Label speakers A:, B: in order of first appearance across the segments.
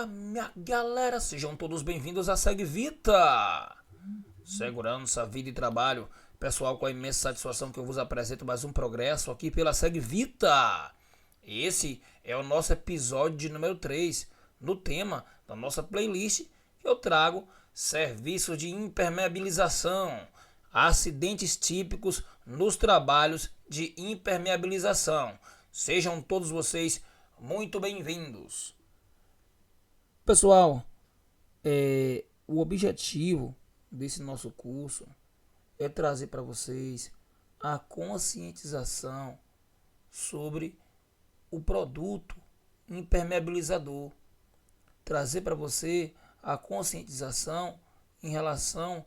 A: Fala, minha galera, sejam todos bem-vindos à Segvita, segurança, vida e trabalho. Pessoal, com a imensa satisfação que eu vos apresento mais um progresso aqui pela Segvita. Esse é o nosso episódio de número 3, no tema da nossa playlist que eu trago serviços de impermeabilização, acidentes típicos nos trabalhos de impermeabilização. Sejam todos vocês muito bem-vindos. Pessoal, o objetivo desse nosso curso é trazer para vocês a conscientização sobre o produto impermeabilizador. Trazer para você a conscientização em relação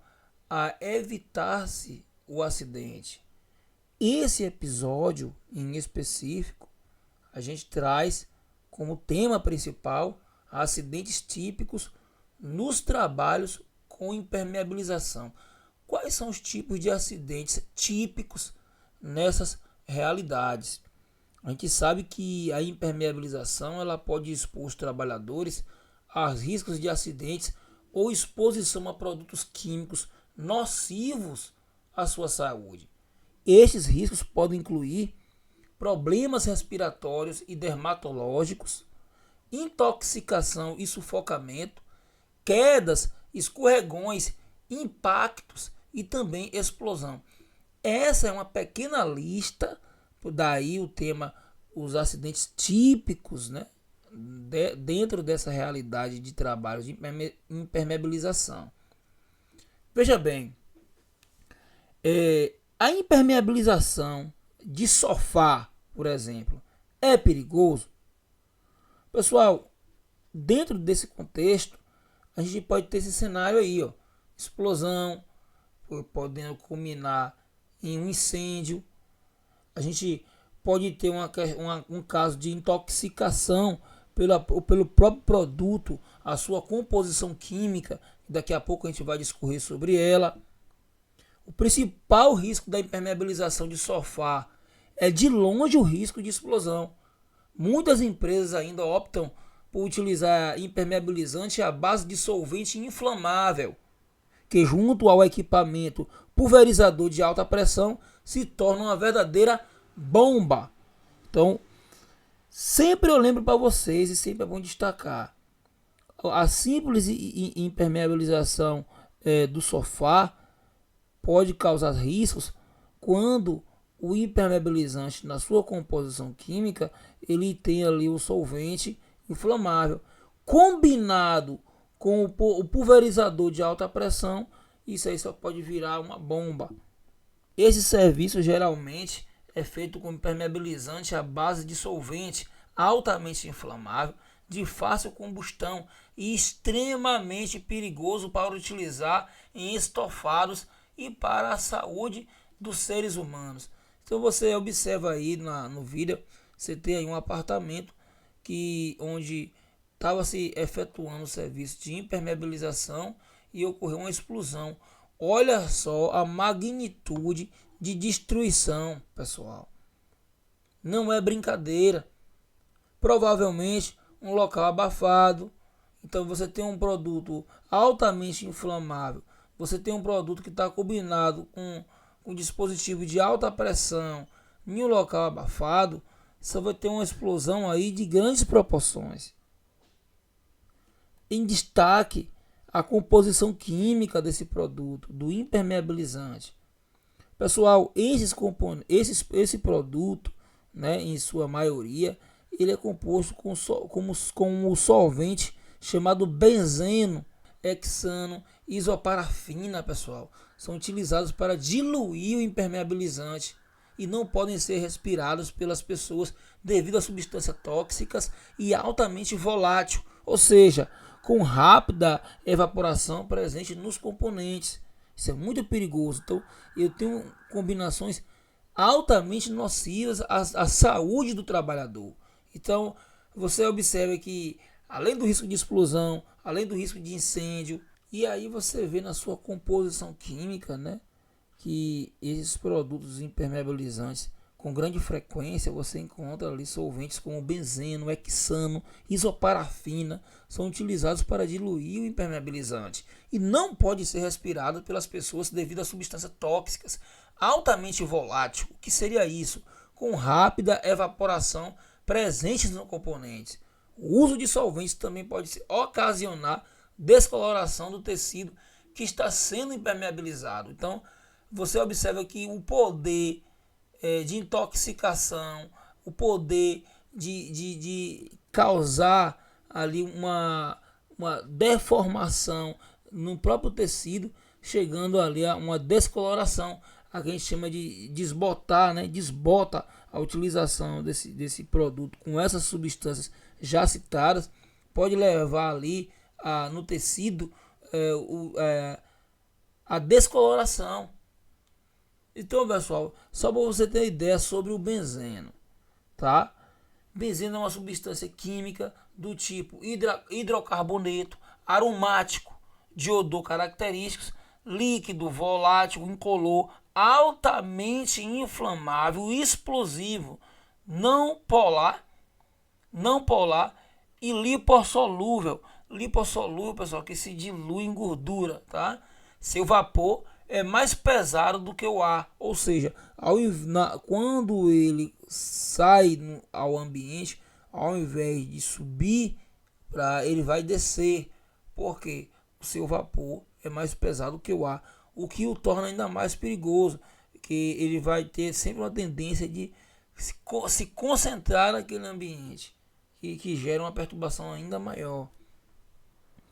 A: a evitar-se o acidente. Esse episódio em específico, a gente traz como tema principal acidentes típicos nos trabalhos com impermeabilização. Quais são os tipos de acidentes típicos nessas realidades? A gente sabe que a impermeabilização ela pode expor os trabalhadores a riscos de acidentes ou exposição a produtos químicos nocivos à sua saúde. Estes riscos podem incluir problemas respiratórios e dermatológicos, intoxicação e sufocamento, quedas, escorregões, impactos e também explosão. Essa é uma pequena lista, daí o tema, os acidentes típicos, né, dentro dessa realidade de trabalho de impermeabilização. Veja bem, a impermeabilização de sofá, por exemplo, é perigoso? Pessoal, dentro desse contexto, a gente pode ter esse cenário aí, ó, explosão, podendo culminar em um incêndio. A gente pode ter um caso de intoxicação pelo próprio produto, a sua composição química, daqui a pouco a gente vai discorrer sobre ela. O principal risco da impermeabilização de sofá é de longe o risco de explosão. Muitas empresas ainda optam por utilizar impermeabilizante à base de solvente inflamável, que junto ao equipamento pulverizador de alta pressão se torna uma verdadeira bomba. Então, sempre eu lembro para vocês e sempre é bom destacar, a simples impermeabilização do sofá pode causar riscos quando o impermeabilizante na sua composição química ele tem ali o solvente inflamável combinado com o pulverizador de alta pressão. Isso aí só pode virar uma bomba. Esse serviço geralmente é feito com impermeabilizante à base de solvente altamente inflamável, de fácil combustão e extremamente perigoso para utilizar em estofados e para a saúde dos seres humanos. Então você observa aí no vídeo, você tem aí um apartamento onde estava se efetuando o serviço de impermeabilização e ocorreu uma explosão. Olha só a magnitude de destruição, pessoal. Não é brincadeira. Provavelmente um local abafado. Então você tem um produto altamente inflamável. Você tem um produto que está combinado com um dispositivo de alta pressão em um local abafado, você vai ter uma explosão aí de grandes proporções. Em destaque, a composição química desse produto, do impermeabilizante. Pessoal, esse produto, né, em sua maioria, ele é composto com o solvente chamado benzeno, hexano, isoparafina, pessoal. São utilizados para diluir o impermeabilizante e não podem ser respirados pelas pessoas devido a substâncias tóxicas e altamente volátil, ou seja, com rápida evaporação presente nos componentes. Isso é muito perigoso. Então, eu tenho combinações altamente nocivas à saúde do trabalhador. Então, você observa que, além do risco de explosão, além do risco de incêndio, e aí você vê na sua composição química, né, que esses produtos impermeabilizantes com grande frequência você encontra ali solventes como benzeno, hexano, isoparafina, são utilizados para diluir o impermeabilizante e não pode ser respirado pelas pessoas devido a substâncias tóxicas, altamente volátil. O que seria isso? Com rápida evaporação presentes nos componentes. O uso de solventes também pode ocasionar descoloração do tecido que está sendo impermeabilizado. Então, você observa que o poder de intoxicação, o poder de causar ali uma deformação no próprio tecido, chegando ali a uma descoloração, a que a gente chama de desbotar, né? Desbota a utilização desse produto com essas substâncias já citadas, pode levar ali no tecido a descoloração. Então, pessoal, só para você ter ideia sobre o benzeno, tá? Benzeno é uma substância química do tipo hidrocarboneto, aromático, de odor característicos, líquido, volátil, incolor, altamente inflamável, explosivo, não polar e lipossolúvel. Lipossolúvel, pessoal, que se dilui em gordura, tá? Seu vapor é mais pesado do que o ar, ou seja, quando ele sai ao ambiente, ao invés de subir, ele vai descer, porque o seu vapor é mais pesado que o ar, o que o torna ainda mais perigoso, que ele vai ter sempre uma tendência de se concentrar naquele ambiente, que gera uma perturbação ainda maior.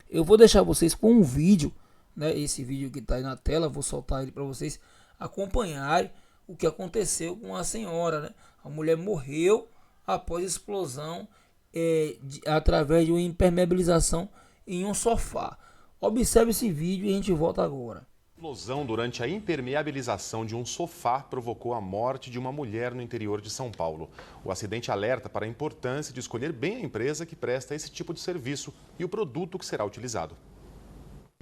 A: Eu vou deixar vocês com um vídeo, né, esse vídeo que está aí na tela, vou soltar ele para vocês acompanharem o que aconteceu com a senhora, né? A mulher morreu após explosão através de uma impermeabilização em um sofá. Observe esse vídeo e a gente volta agora.
B: A explosão durante a impermeabilização de um sofá provocou a morte de uma mulher no interior de São Paulo. O acidente alerta para a importância de escolher bem a empresa que presta esse tipo de serviço e o produto que será utilizado.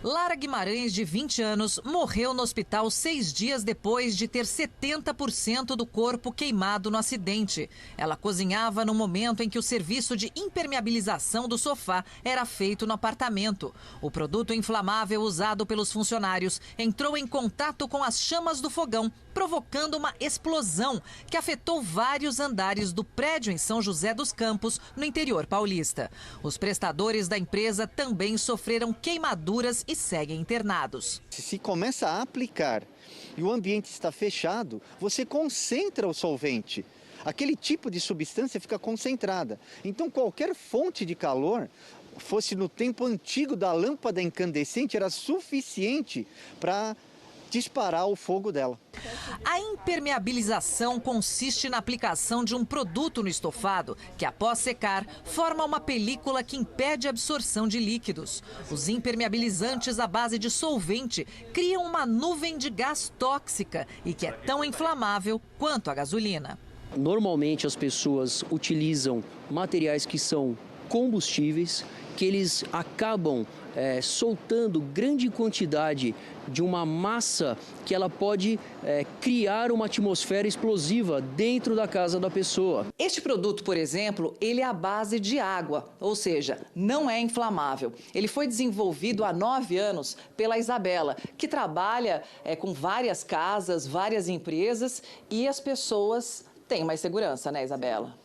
C: Lara Guimarães, de 20 anos, morreu no hospital 6 dias depois de ter 70% do corpo queimado no acidente. Ela cozinhava no momento em que o serviço de impermeabilização do sofá era feito no apartamento. O produto inflamável usado pelos funcionários entrou em contato com as chamas do fogão, provocando uma explosão que afetou vários andares do prédio em São José dos Campos, no interior paulista. Os prestadores da empresa também sofreram queimaduras e seguem internados.
D: Se começa a aplicar e o ambiente está fechado, você concentra o solvente. Aquele tipo de substância fica concentrada. Então, qualquer fonte de calor, fosse no tempo antigo da lâmpada incandescente, era suficiente para disparar o fogo dela.
C: A impermeabilização consiste na aplicação de um produto no estofado que, após secar, forma uma película que impede a absorção de líquidos. Os impermeabilizantes à base de solvente criam uma nuvem de gás tóxica e que é tão inflamável quanto a gasolina.
E: Normalmente as pessoas utilizam materiais que são combustíveis, que eles acabam soltando grande quantidade de uma massa que ela pode criar uma atmosfera explosiva dentro da casa da pessoa.
C: Este produto, por exemplo, ele é à base de água, ou seja, não é inflamável. Ele foi desenvolvido há 9 anos pela Isabela, que trabalha com várias casas, várias empresas, e as pessoas têm mais segurança, né, Isabela?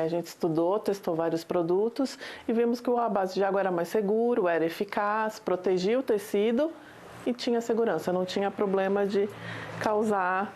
F: A gente estudou, testou vários produtos e vimos que a base de água era mais seguro, era eficaz, protegia o tecido e tinha segurança, não tinha problema de causar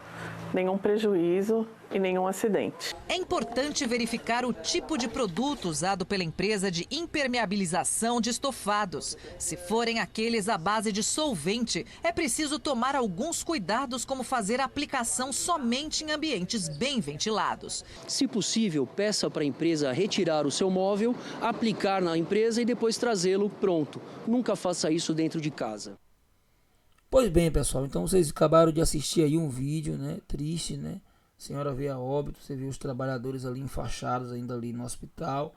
F: nenhum prejuízo e nenhum acidente.
C: É importante verificar o tipo de produto usado pela empresa de impermeabilização de estofados. Se forem aqueles à base de solvente, é preciso tomar alguns cuidados, como fazer a aplicação somente em ambientes bem ventilados.
E: Se possível, peça para a empresa retirar o seu móvel, aplicar na empresa e depois trazê-lo pronto. Nunca faça isso dentro de casa.
A: Pois bem, pessoal, então vocês acabaram de assistir aí um vídeo, né, triste, né? A senhora veio a óbito, você viu os trabalhadores ali enfaixados ainda ali no hospital,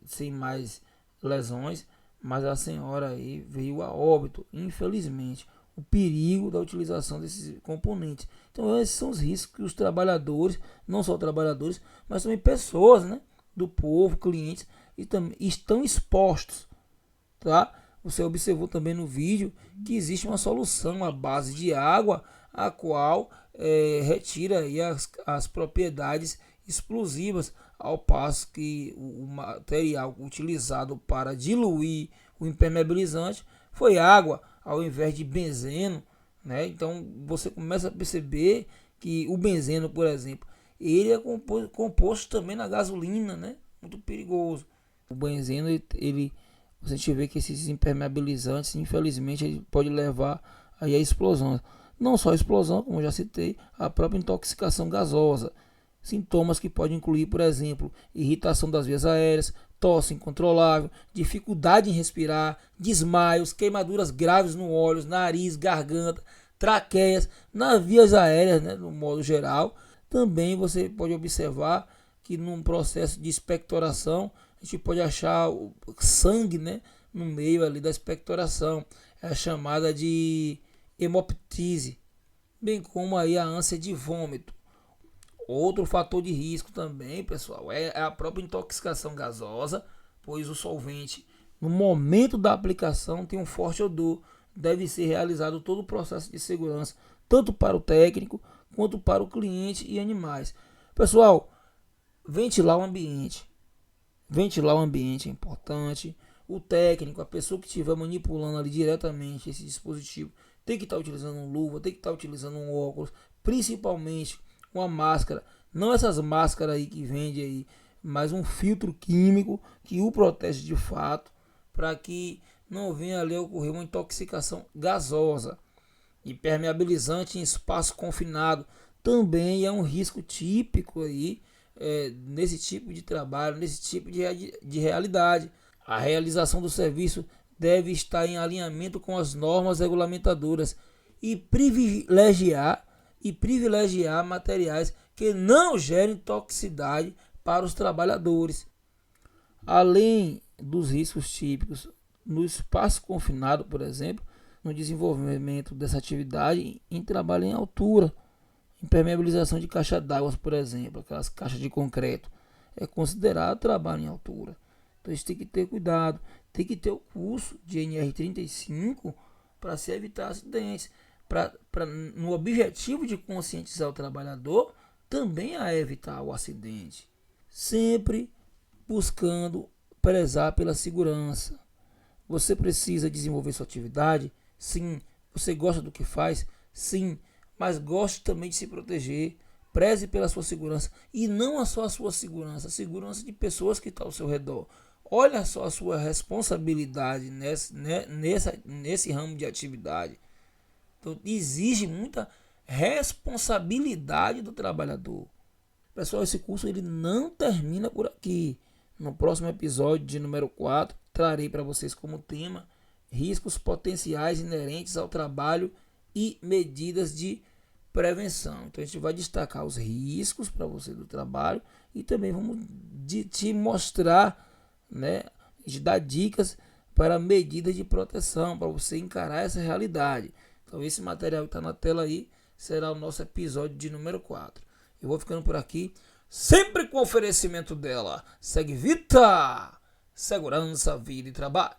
A: sem mais lesões, mas a senhora aí veio a óbito, infelizmente. o perigo da utilização desses componentes. Então esses são os riscos que os trabalhadores, não só trabalhadores, mas também pessoas, né, do povo, clientes, e também estão expostos, tá? Você observou também no vídeo que existe uma solução à base de água, a qual retira aí as propriedades explosivas, ao passo que o material utilizado para diluir o impermeabilizante foi água, ao invés de benzeno, né? Então você começa a perceber que o benzeno, por exemplo, ele é composto também na gasolina, né? Muito perigoso. O benzeno, a gente vê que esses impermeabilizantes, infelizmente, ele pode levar aí a explosão. Não só a explosão, como eu já citei, a própria intoxicação gasosa. Sintomas que podem incluir, por exemplo, irritação das vias aéreas, tosse incontrolável, dificuldade em respirar, desmaios, queimaduras graves no olhos, nariz, garganta, traqueias, nas vias aéreas, né, no modo geral. Também você pode observar que num processo de expectoração, a gente pode achar o sangue, né, no meio ali da expectoração. É a chamada de hemoptise, bem como aí a ânsia de vômito. Outro fator de risco também, pessoal, é a própria intoxicação gasosa, pois o solvente, no momento da aplicação, tem um forte odor. Deve ser realizado todo o processo de segurança, tanto para o técnico quanto para o cliente e animais. Pessoal, ventilar o ambiente. Ventilar o ambiente é importante. O técnico, a pessoa que estiver manipulando ali diretamente esse dispositivo, tem que estar utilizando uma luva, tem que estar utilizando um óculos, principalmente uma máscara, não essas máscaras aí que vende aí, mas um filtro químico que o protege de fato, para que não venha ali a ocorrer uma intoxicação gasosa. Impermeabilizante em espaço confinado também é um risco típico aí, nesse tipo de trabalho, nesse tipo de realidade. A realização do serviço deve estar em alinhamento com as normas regulamentadoras e privilegiar materiais que não gerem toxicidade para os trabalhadores. Além dos riscos típicos no espaço confinado, por exemplo, no desenvolvimento dessa atividade em trabalho em altura, impermeabilização de caixa d'água, por exemplo, aquelas caixas de concreto, é considerado trabalho em altura. Então a gente tem que ter cuidado, tem que ter o curso de NR35 para se evitar acidentes. No objetivo de conscientizar o trabalhador, também a evitar o acidente, sempre buscando prezar pela segurança. Você precisa desenvolver sua atividade? Sim. Você gosta do que faz? Sim. Mas goste também de se proteger. Preze pela sua segurança, e não só a sua segurança, a segurança de pessoas que estão ao seu redor. Olha só a sua responsabilidade nesse ramo de atividade. Então, exige muita responsabilidade do trabalhador. Pessoal, esse curso ele não termina por aqui. No próximo episódio de número 4, trarei para vocês como tema riscos potenciais inerentes ao trabalho e medidas de prevenção. Então a gente vai destacar os riscos para você do trabalho e também vamos te mostrar, né, te dar dicas para medidas de proteção, para você encarar essa realidade. Então esse material que está na tela aí será o nosso episódio de número 4. Eu vou ficando por aqui, sempre com oferecimento dela. Segue Vita! Segurança, vida e trabalho.